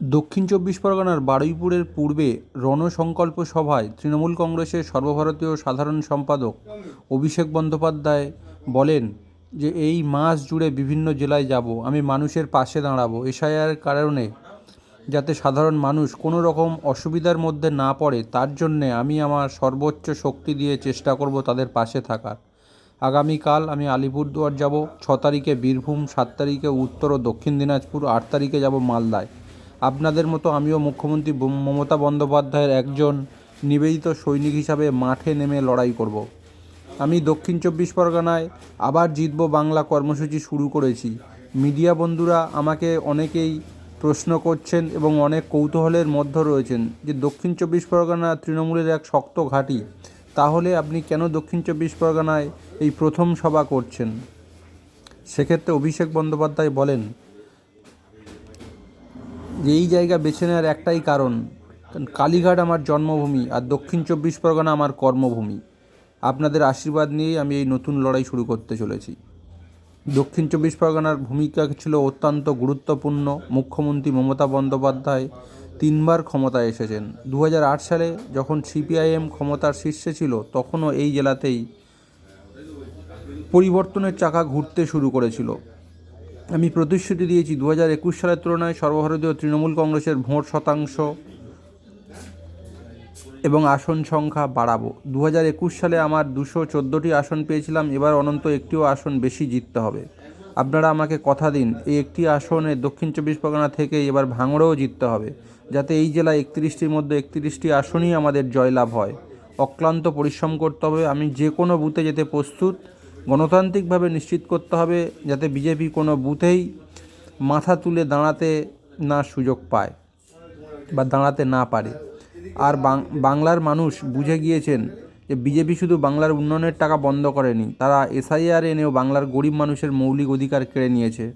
দক্ষিণ চব্বিশ পরগনার বারুইপুরের পূর্বে রণসংকল্প সভায় তৃণমূল কংগ্রেসের সর্বভারতীয় সাধারণ সম্পাদক অভিষেক বন্দ্যোপাধ্যায় বলেন যে এই মাস জুড়ে বিভিন্ন জেলায় যাব, আমি মানুষের পাশে দাঁড়াবো। এসআইআর কারণে যাতে সাধারণ মানুষ কোনো রকম অসুবিধার মধ্যে না পড়ে তার জন্যে আমি আমার সর্বোচ্চ শক্তি দিয়ে চেষ্টা করব তাদের পাশে থাকার। আগামীকাল আমি আলিপুরদুয়ার যাব, 6 তারিখে বীরভূম, 7 তারিখে উত্তর ও দক্ষিণ দিনাজপুর, 8 তারিখে যাব মালদায়। আপনাদের মতো আমিও মুখ্যমন্ত্রী মমতা বন্দ্যোপাধ্যায়ের একজন নিবেদিত সৈনিক হিসাবে মাঠে নেমে লড়াই করব। আমি দক্ষিণ চব্বিশ পরগনায় আবার জিতব বাংলা কর্মসূচি শুরু করেছি। মিডিয়া বন্ধুরা আমাকে অনেকেই প্রশ্ন করছেন এবং অনেক কৌতূহলের মধ্যে রয়েছেন যে দক্ষিণ চব্বিশ পরগনা তৃণমূলের এক শক্ত ঘাঁটি, তাহলে আপনি কেন দক্ষিণ চব্বিশ পরগনায় এই প্রথম সভা করছেন? সেক্ষেত্রে অভিষেক বন্দ্যোপাধ্যায় বলেন যে এই জায়গা বেছে নেওয়ার একটাই কারণ, কালীঘাট আমার জন্মভূমি আর দক্ষিণ চব্বিশ পরগনা আমার কর্মভূমি। আপনাদের আশীর্বাদ নিয়েই আমি এই নতুন লড়াই শুরু করতে চলেছি। দক্ষিণ চব্বিশ পরগনার ভূমিকা ছিল অত্যন্ত গুরুত্বপূর্ণ। মুখ্যমন্ত্রী মমতা বন্দ্যোপাধ্যায় 3বার ক্ষমতায় এসেছেন। 2008 সালে যখন সিপিআইএম ক্ষমতার শীর্ষে ছিল তখনও এই জেলাতেই পরিবর্তনের চাকা ঘুরতে শুরু করেছিল। আমি প্রতিশ্রুতি দিয়েছি 2021 সালের তুলনায় সর্বভারতীয় তৃণমূল কংগ্রেসের ভোট শতাংশ এবং আসন সংখ্যা বাড়াবো। 2021 সালে আমার 214টি আসন পেয়েছিলাম, এবার অনন্ত একটিও আসন বেশি জিততে হবে। আপনারা আমাকে কথা দিন, এই একটি আসনে দক্ষিণ চব্বিশ পরগনা থেকে এবার ভাঙড়েও জিততে হবে, যাতে এই জেলায় 31টির মধ্যে 31টি আসনই আমাদের জয়লাভ হয়। অক্লান্ত পরিশ্রম করতে হবে, আমি যে কোনো বুথে যেতে প্রস্তুত। গণতান্ত্রিকভাবে নিশ্চিত করতে হবে যাতে বিজেপি কোনো বুথেই মাথা তুলে দাঁড়াতে না সুযোগ পায় বা দাঁড়াতে না পারে। আর বাংলার মানুষ বুঝে গিয়েছেন যে বিজেপি শুধু বাংলার উন্নয়নের টাকা বন্ধ করেনি, তারা এসআইআর এনেও বাংলার গরিব মানুষের মৌলিক অধিকার কেড়ে নিয়েছে।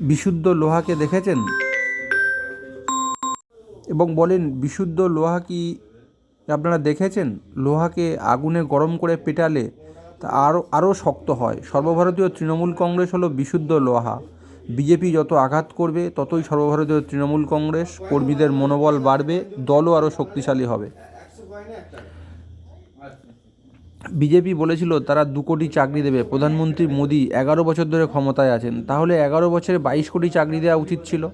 বিশুদ্ধ লোহাকে দেখেছেন এবং বলেন বিশুদ্ধ লোহা কি আপনারা দেখেছেন? লোহাকে আগুনে গরম করে পেটালে তা আরও শক্ত হয়। সর্বভারতীয় তৃণমূল কংগ্রেস হলো বিশুদ্ধ লোহা। বিজেপি যত আঘাত করবে ততই সর্বভারতীয় তৃণমূল কংগ্রেস কর্মীদের মনোবল বাড়বে, দলও আরও শক্তিশালী হবে। বিজেপি বলেছিল তারা 2 কোটি চাকরি দেবে। প্রধানমন্ত্রী মোদি 11 বছর ধরে ক্ষমতায় আছেন, তাহলে 11 বছরে 22 কোটি চাকরি দেওয়া উচিত ছিল।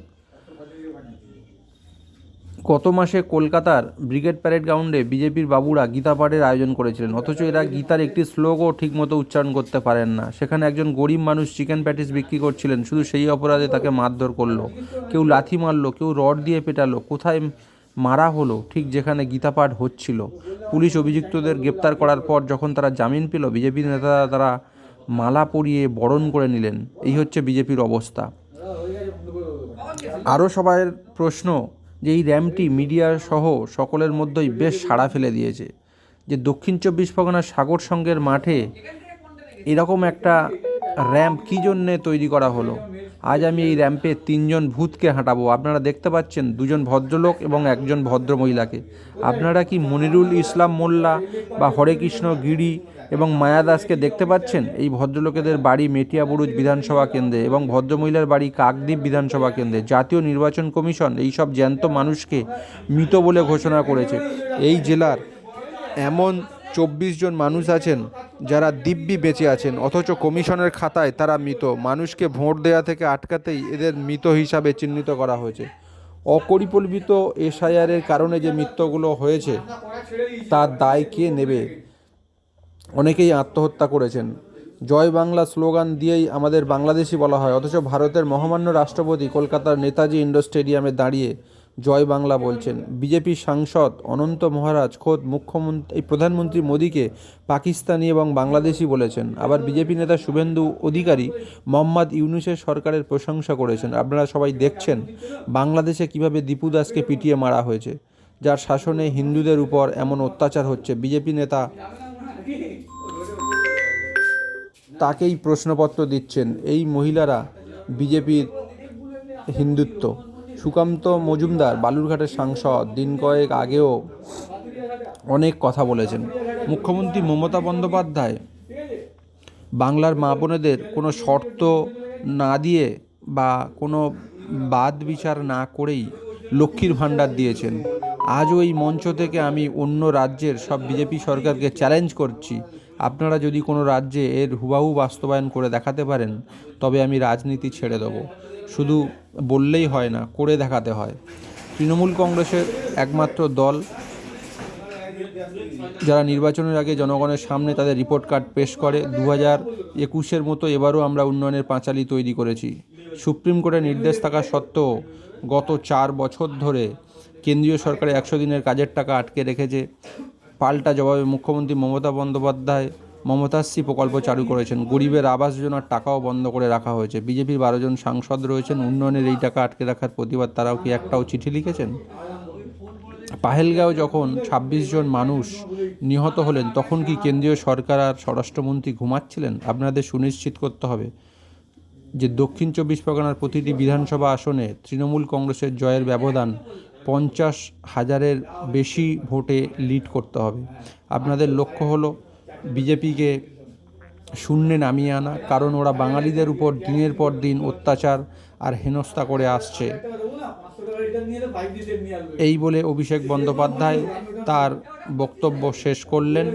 গত মাসে কলকাতার ব্রিগেড প্যারেড গ্রাউন্ডে বিজেপির বাবুরা গীতা পাঠের আয়োজন করেছিলেন, অথচ এরা গীতার একটি শ্লোকও ঠিকমতো উচ্চারণ করতে পারেন না। সেখানে একজন গরিব মানুষ চিকেন প্যাটিস বিক্রি করছিলেন, শুধু সেই অপরাধে তাকে মারধর করলো, কেউ লাথি মারলো, কেউ রড দিয়ে পেটালো। কোথায় মারা হলো? ঠিক যেখানে গীতা পাঠ হচ্ছিল। পুলিশ অভিযুক্তদের গ্রেপ্তার করার পর যখন তারা জামিন পেল, বিজেপি নেতারা তারা মালা পরিয়ে বরণ করে নিলেন। এই হচ্ছে বিজেপির অবস্থা। আরও সবার প্রশ্ন যে এই র্যাম্পটি মিডিয়া সহ সকলের মধ্যেই বেশ সাড়া ফেলে দিয়েছে, যে দক্ষিণ চব্বিশ পরগনার সাগর সংঘের মাঠে এরকম একটা র্যাম্প কী জন্যে তৈরি করা হলো। আজ আমি এই র্যাম্পে 3জন ভূতকে হাঁটাবো। আপনারা দেখতে পাচ্ছেন 2জন ভদ্রলোক এবং একজন ভদ্র মহিলাকে। আপনারা কি মনিরুল ইসলাম মোল্লা বা হরেকৃষ্ণ গিরি এবং মায়া দাসকে দেখতে পাচ্ছেন? এই ভদ্রলোকেদের বাড়ি মেটিয়াবুরুজ বিধানসভা কেন্দ্রে এবং ভদ্রমহিলার বাড়ি কাকদ্বীপ বিধানসভা কেন্দ্রে। জাতীয় নির্বাচন কমিশন এইসব জ্যান্ত মানুষকে মৃত বলে ঘোষণা করেছে। এই জেলার এমন 24 জন মানুষ আছেন যারা দিব্যি বেঁচে আছেন, অথচ কমিশনের খাতায় তারা মৃত। মানুষকে ভোট দেওয়া থেকে আটকাতেই এদের মৃত হিসাবে চিহ্নিত করা হয়েছে। অপরিকল্পিত এসআইআরের কারণে যে মৃত্যুগুলো হয়েছে তার দায় কে নেবে? অনেকেই আত্মহত্যা করেছেন। জয় বাংলা স্লোগান দিয়েই আমাদের বাংলাদেশি বলা হয়, অথচ ভারতের মহামান্য রাষ্ট্রপতি কলকাতার নেতাজি ইন্ডোর স্টেডিয়ামে দাঁড়িয়ে জয় বাংলা বলছেন। বিজেপি সাংসদ অনন্ত মহারাজ খোদ প্রধানমন্ত্রী মোদীকে পাকিস্তানি এবং বাংলাদেশি বলেছেন। আবার বিজেপি নেতা শুভেন্দু অধিকারী মোহাম্মদ ইউনূসের সরকারের প্রশংসা করেছেন। আপনারা সবাই দেখছেন বাংলাদেশে কিভাবে দীপু দাসকে পিটিয়ে মারা হয়েছে, যার শাসনে হিন্দুদের উপর এমন অত্যাচার হচ্ছে। বিজেপি নেতা তাকেই প্রশ্নপত্র দিচ্ছেন। এই মহিলারা বিজেপির হিন্দুত্ব। সুকান্ত মজুমদার বালুরঘাটের সাংসদ দিন কয়েক আগেও অনেক কথা বলেছেন। মুখ্যমন্ত্রী মমতা বন্দ্যোপাধ্যায় বাংলার মা বোনেদের কোনো শর্ত না দিয়ে বা কোনো বাদ বিচার না করেই লক্ষ্মীর ভাণ্ডার দিয়েছেন। আজও এই মঞ্চ থেকে আমি অন্য রাজ্যের সব বিজেপি সরকারকে চ্যালেঞ্জ করছি, আপনারা যদি কোনো রাজ্যে এর হুবহু বাস্তবায়ন করে দেখাতে পারেন তবে আমি রাজনীতি ছেড়ে দেবো। শুধু বললেই হয় না, করে দেখাতে হয়। তৃণমূল কংগ্রেসের একমাত্র দল যারা নির্বাচনের আগে জনগণের সামনে তাদের রিপোর্ট কার্ড পেশ করে। 2021-এর মতো এবারও আমরা উন্নয়নের পাঁচালী তৈরি করেছি। সুপ্রিম কোর্টের নির্দেশ থাকা সত্ত্বেও গত 4 বছর ধরে কেন্দ্রীয় সরকারের 100 দিনের কাজের টাকা আটকে রেখেছে। পাল্টা জবাবে মুখ্যমন্ত্রী মমতা বন্দ্যোপাধ্যায় মমতাশ্রী প্রকল্প চালু করেছেন। গরিবের আবাস যোজনার টাকাও বন্ধ করে রাখা হয়েছে। বিজেপির 12 জন সাংসদ রয়েছেন, উন্নয়নের এই টাকা আটকে রাখার প্রতিবাদ তারাও কি একটাও চিঠি লিখেছেন? পাহেলগাঁও যখন 26 জন মানুষ নিহত হলেন তখন কি কেন্দ্রীয় সরকার আর স্বরাষ্ট্রমন্ত্রী ঘুমাচ্ছিলেন? আপনাদের সুনিশ্চিত করতে হবে যে দক্ষিণ 24 পরগনার প্রতিটি বিধানসভা আসনে তৃণমূল কংগ্রেসের জয়ের ব্যবধান 50,000-এর বেশি ভোটে লিড করতে হবে। আপনাদের লক্ষ্য হলো বিজেপিকে শূন্যে নামিয়ে আনা, কারণ ওরা বাঙালিদের উপর দিনের পর দিন অত্যাচার আর হেনস্থা করে আসছে। এই বলে অভিষেক বন্দ্যোপাধ্যায় তার বক্তব্য শেষ করলেন।